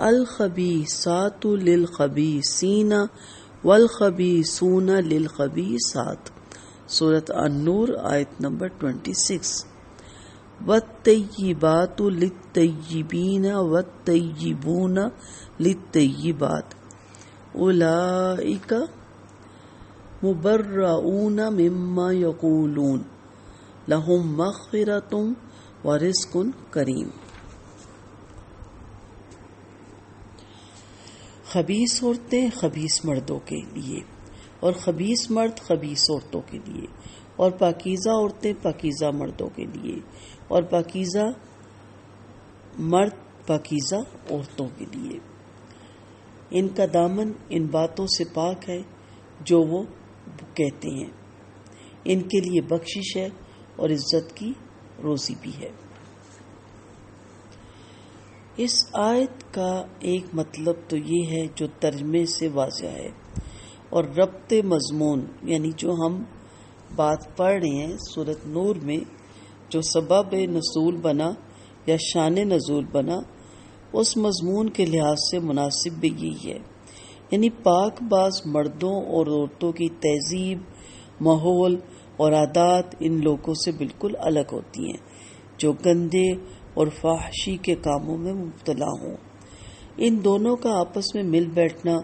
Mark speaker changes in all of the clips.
Speaker 1: الخبیثات للخبیثین والخبیثون للخبیثات، سورۃ النور آیت نمبر 26۔ والطیبات للطیبین والطیبون للطیبات اولئک مبرؤون مما یقولون لہم مغفرۃ ورزق کریم۔ خبیث عورتیں خبیث مردوں کے لیے، اور خبیث مرد خبیث عورتوں کے لیے، اور پاکیزہ عورتیں پاکیزہ مردوں کے لیے، اور پاکیزہ مرد پاکیزہ عورتوں کے لیے۔ ان کا دامن ان باتوں سے پاک ہے جو وہ کہتے ہیں، ان کے لیے بخشش ہے اور عزت کی روزی بھی ہے۔ اس آیت کا ایک مطلب تو یہ ہے جو ترجمے سے واضح ہے، اور ربط مضمون یعنی جو ہم بات پڑھ رہے ہیں سورۃ نور میں جو سبب نزول بنا یا شان نزول بنا، اس مضمون کے لحاظ سے مناسب بھی یہی ہے، یعنی پاک باز مردوں اور عورتوں کی تہذیب، ماحول اور عادات ان لوگوں سے بالکل الگ ہوتی ہیں جو گندے اور فحشی کے کاموں میں مبتلا ہوں۔ ان دونوں کا آپس میں مل بیٹھنا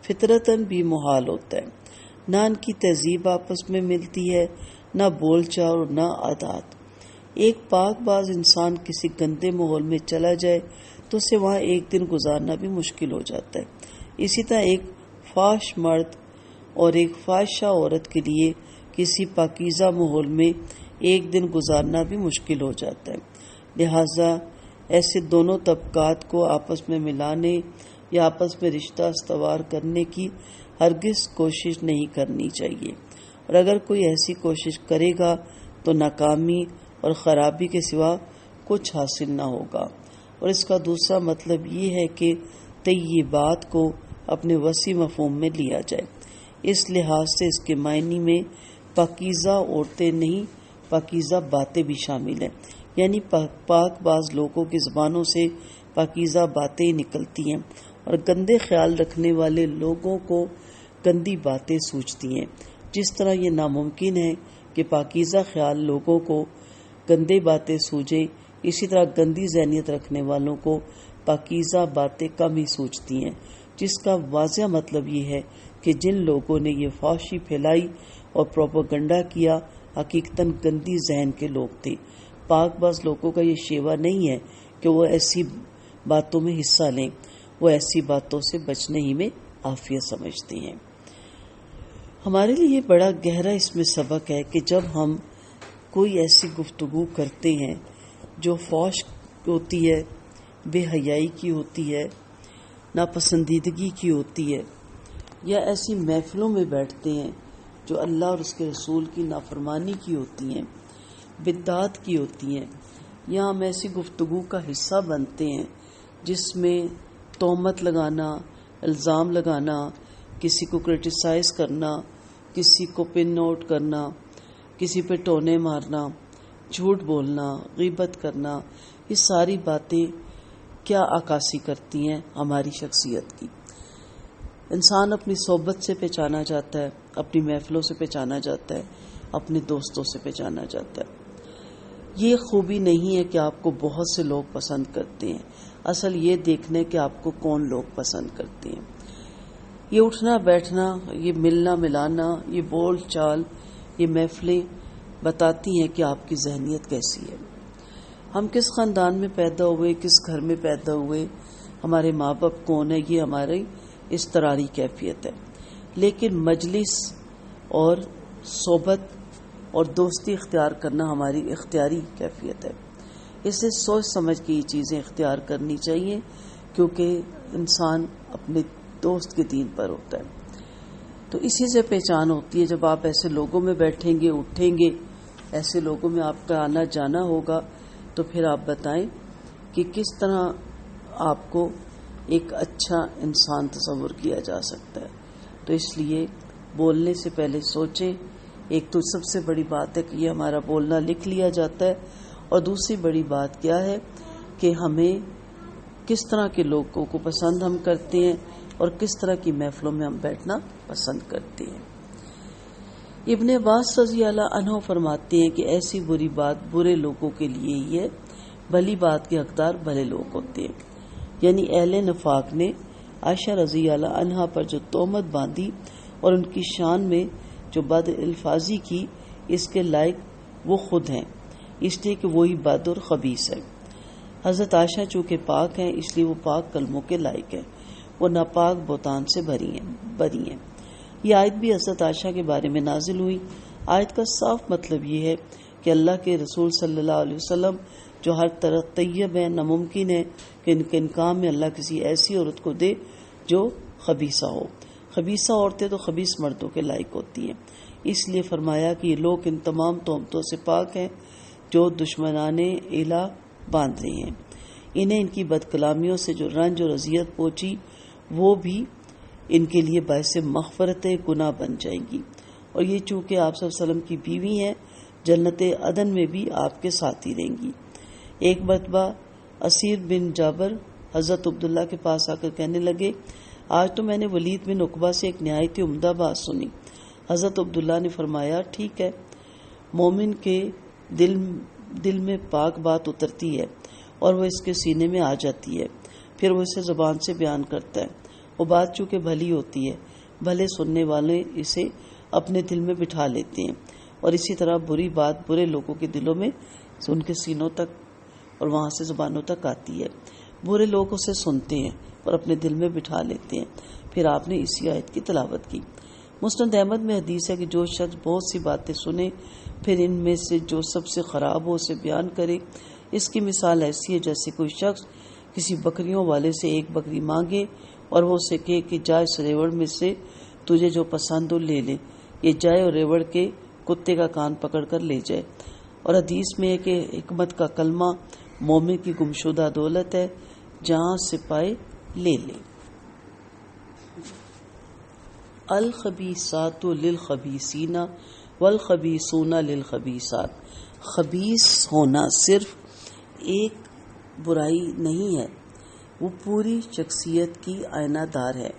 Speaker 1: فطرتاً بھی محال ہوتا ہے، نہ ان کی تہذیب آپس میں ملتی ہے، نہ بول چال اور نہ عادات۔ ایک پاک باز انسان کسی گندے ماحول میں چلا جائے تو اسے وہاں ایک دن گزارنا بھی مشکل ہو جاتا ہے۔ اسی طرح ایک فاحش مرد اور ایک فاحشہ عورت کے لیے کسی پاکیزہ ماحول میں ایک دن گزارنا بھی مشکل ہو جاتا ہے، لہٰذا ایسے دونوں طبقات کو آپس میں ملانے یا آپس میں رشتہ استوار کرنے کی ہرگز کوشش نہیں کرنی چاہیے، اور اگر کوئی ایسی کوشش کرے گا تو ناکامی اور خرابی کے سوا کچھ حاصل نہ ہوگا۔ اور اس کا دوسرا مطلب یہ ہے کہ طیبات کو اپنے وسیع مفہوم میں لیا جائے، اس لحاظ سے اس کے معنی میں پاکیزہ عورتیں نہیں پاکیزہ باتیں بھی شامل ہیں، یعنی پاک باز لوگوں کی زبانوں سے پاکیزہ باتیں نکلتی ہیں، اور گندے خیال رکھنے والے لوگوں کو گندی باتیں سوچتی ہیں۔ جس طرح یہ ناممکن ہے کہ پاکیزہ خیال لوگوں کو گندے باتیں سوجے، اسی طرح گندی ذہنیت رکھنے والوں کو پاکیزہ باتیں کم ہی سوچتی ہیں، جس کا واضح مطلب یہ ہے کہ جن لوگوں نے یہ فحاشی پھیلائی اور پروپیگنڈا کیا حقیقتاً گندی ذہن کے لوگ تھے۔ پاک باز لوگوں کا یہ شیوا نہیں ہے کہ وہ ایسی باتوں میں حصہ لیں، وہ ایسی باتوں سے بچنے ہی میں عافیت سمجھتے ہیں۔ ہمارے لیے بڑا گہرا اس میں سبق ہے کہ جب ہم کوئی ایسی گفتگو کرتے ہیں جو فحش ہوتی ہے، بے حیائی کی ہوتی ہے، ناپسندیدگی کی ہوتی ہے، یا ایسی محفلوں میں بیٹھتے ہیں جو اللہ اور اس کے رسول کی نافرمانی کی ہوتی ہیں، بدعات کی ہوتی ہیں، یا ہم ایسی گفتگو کا حصہ بنتے ہیں جس میں تہمت لگانا، الزام لگانا، کسی کو کرٹیسائز کرنا، کسی کو پن نوٹ کرنا، کسی پہ ٹونے مارنا، جھوٹ بولنا، غیبت کرنا، یہ ساری باتیں کیا عکاسی کرتی ہیں ہماری شخصیت کی۔ انسان اپنی صحبت سے پہچانا جاتا ہے، اپنی محفلوں سے پہچانا جاتا ہے، اپنے دوستوں سے پہچانا جاتا ہے۔ یہ خوبی نہیں ہے کہ آپ کو بہت سے لوگ پسند کرتے ہیں، اصل یہ دیکھنا ہے کہ آپ کو کون لوگ پسند کرتے ہیں۔ یہ اٹھنا بیٹھنا، یہ ملنا ملانا، یہ بول چال، یہ محفلیں بتاتی ہیں کہ آپ کی ذہنیت کیسی ہے، ہم کس خاندان میں پیدا ہوئے، کس گھر میں پیدا ہوئے، ہمارے ماں باپ کون ہے، یہ ہماری اضطراری کیفیت ہے۔ لیکن مجلس اور صحبت اور دوستی اختیار کرنا ہماری اختیاری کیفیت ہے، اسے سوچ سمجھ کے یہ چیزیں اختیار کرنی چاہیے، کیونکہ انسان اپنے دوست کے دین پر ہوتا ہے۔ تو اسی سے پہچان ہوتی ہے، جب آپ ایسے لوگوں میں بیٹھیں گے، اٹھیں گے، ایسے لوگوں میں آپ کا آنا جانا ہوگا، تو پھر آپ بتائیں کہ کس طرح آپ کو ایک اچھا انسان تصور کیا جا سکتا ہے۔ تو اس لیے بولنے سے پہلے سوچیں۔ ایک تو سب سے بڑی بات ہے کہ یہ ہمارا بولنا لکھ لیا جاتا ہے، اور دوسری بڑی بات کیا ہے کہ ہمیں کس طرح کے لوگوں کو پسند ہم کرتے ہیں اور کس طرح کی محفلوں میں ہم بیٹھنا پسند کرتے ہیں۔ ابن عباس رضی اللہ عنہ فرماتے ہیں کہ ایسی بری بات برے لوگوں کے لیے ہی ہے، بھلی بات کے حقدار بھلے لوگ ہوتے ہیں۔ یعنی اہل نفاق نے عائشہ رضی اللہ عنہا پر جو تہمت باندھی اور ان کی شان میں جو بد الفاظی کی، اس کے لائق وہ خود ہیں، اس لیے کہ وہی بد اور خبیث ہے۔ حضرت عائشہ چونکہ پاک ہیں اس لیے وہ پاک کلموں کے لائق ہیں، وہ ناپاک بہتان سے بری ہیں۔ یہ آیت بھی حضرت عائشہ کے بارے میں نازل ہوئی۔ آیت کا صاف مطلب یہ ہے کہ اللہ کے رسول صلی اللہ علیہ وسلم جو ہر طرح طیب ہے، ناممکن ہے کہ ان کے کام میں اللہ کسی ایسی عورت کو دے جو خبیثہ ہو۔ خبیثہ عورتیں تو خبیث مردوں کے لائق ہوتی ہیں، اس لیے فرمایا کہ یہ لوگ ان تمام تہمتوں سے پاک ہیں جو دشمنان الہ باندھ رہے ہیں۔ انہیں ان کی بد کلامیوں سے جو رنج اور اذیت پہنچی وہ بھی ان کے لیے باعث مغفرت گناہ بن جائیں گی، اور یہ چونکہ آپ صلی اللہ علیہ وسلم کی بیوی ہیں، جنت عدن میں بھی آپ کے ساتھ ہی رہیں گی۔ ایک مرتبہ اسیر بن جابر حضرت عبداللہ کے پاس آ کر کہنے لگے، آج تو میں نے ولید بن عقبہ سے ایک نہایت عمدہ بات سنی۔ حضرت عبداللہ نے فرمایا، ٹھیک ہے، مومن کے دل میں پاک بات اترتی ہے اور وہ اس کے سینے میں آ جاتی ہے، پھر وہ اسے زبان سے بیان کرتا ہے۔ وہ بات چونکہ بھلی ہوتی ہے، بھلے سننے والے اسے اپنے دل میں بٹھا لیتے ہیں، اور اسی طرح بری بات برے لوگوں کے دلوں میں ان کے سینوں تک اور وہاں سے زبانوں تک آتی ہے۔ برے لوگ اسے سنتے ہیں اور اپنے دل میں بٹھا لیتے ہیں۔ پھر آپ نے اسی آیت کی تلاوت کی۔ مسند احمد میں حدیث ہے کہ جو شخص بہت سی باتیں سنے پھر ان میں سے جو سب سے خراب ہو اسے بیان کرے، اس کی مثال ایسی ہے جیسے کوئی شخص کسی بکریوں والے سے ایک بکری مانگے اور وہ اسے کہے کہ جائے اس ریوڑ میں سے تجھے جو پسند ہو لے لے، یہ جائے اور ریوڑ کے کتے کا کان پکڑ کر لے جائے۔ اور حدیث میں ہے کہ حکمت کا کلمہ مومن کی گمشدہ دولت ہے، جہاں سے پائے لے لے۔ الخبیثات للخبیثین والخبیثون للخبیثات۔ خبیث ہونا صرف ایک برائی نہیں ہے، وہ پوری شخصیت کی آئینہ دار ہے۔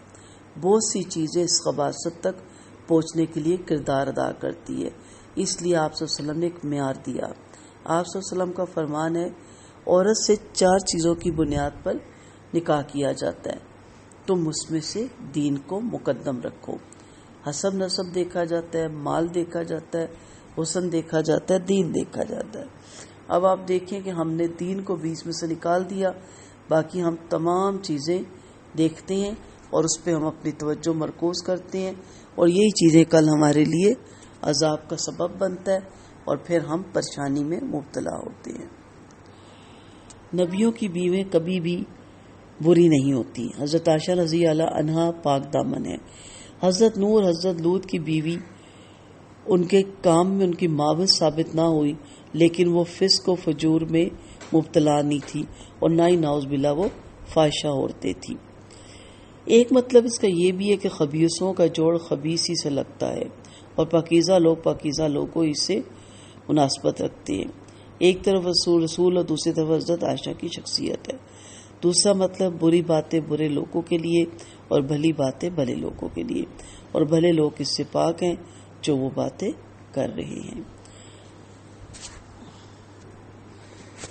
Speaker 1: بہت سی چیزیں اس خباثت تک پہنچنے کے لیے کردار ادا کرتی ہے، اس لیے آپ صلی اللہ علیہ وسلم نے ایک معیار دیا۔ آپ صلی اللہ علیہ وسلم کا فرمان ہے، عورت سے 4 چیزوں کی بنیاد پر نکاح کیا جاتا ہے، تم اس میں سے دین کو مقدم رکھو۔ حسب نسب دیکھا جاتا ہے، مال دیکھا جاتا ہے، حسن دیکھا جاتا ہے، دین دیکھا جاتا ہے۔ اب آپ دیکھیں کہ ہم نے دین کو بیچ میں سے نکال دیا، باقی ہم تمام چیزیں دیکھتے ہیں اور اس پہ ہم اپنی توجہ مرکوز کرتے ہیں، اور یہی چیزیں کل ہمارے لیے عذاب کا سبب بنتا ہے اور پھر ہم پریشانی میں مبتلا ہوتے ہیں۔ نبیوں کی بیویں کبھی بھی بری نہیں ہوتی۔ حضرت عائشہ رضی اللہ عنہا پاک دامن ہے۔ حضرت نور حضرت لوط کی بیوی ان کے کام میں ان کی معاوض ثابت نہ ہوئی، لیکن وہ فسق و فجور میں مبتلا نہیں تھی اور نہ ہی نعوذ باللہ وہ فاحشہ عورتیں تھی۔ ایک مطلب اس کا یہ بھی ہے کہ خبیثوں کا جوڑ خبیث ہی سے لگتا ہے اور پاکیزہ لوگ پاکیزہ لوگوں ہی سے مناسبت رکھتے ہیں۔ ایک طرف رسول اور دوسری طرف حضرت عائشہ کی شخصیت ہے۔ دوسرا مطلب بری باتیں برے لوگوں کے لیے اور بھلی باتیں بھلے لوگوں کے لیے، اور بھلے لوگ اس سے پاک ہیں جو وہ باتیں کر رہے ہیں۔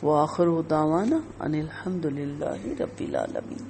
Speaker 1: وآخر دعوانا ان الحمد للہ رب العالمین۔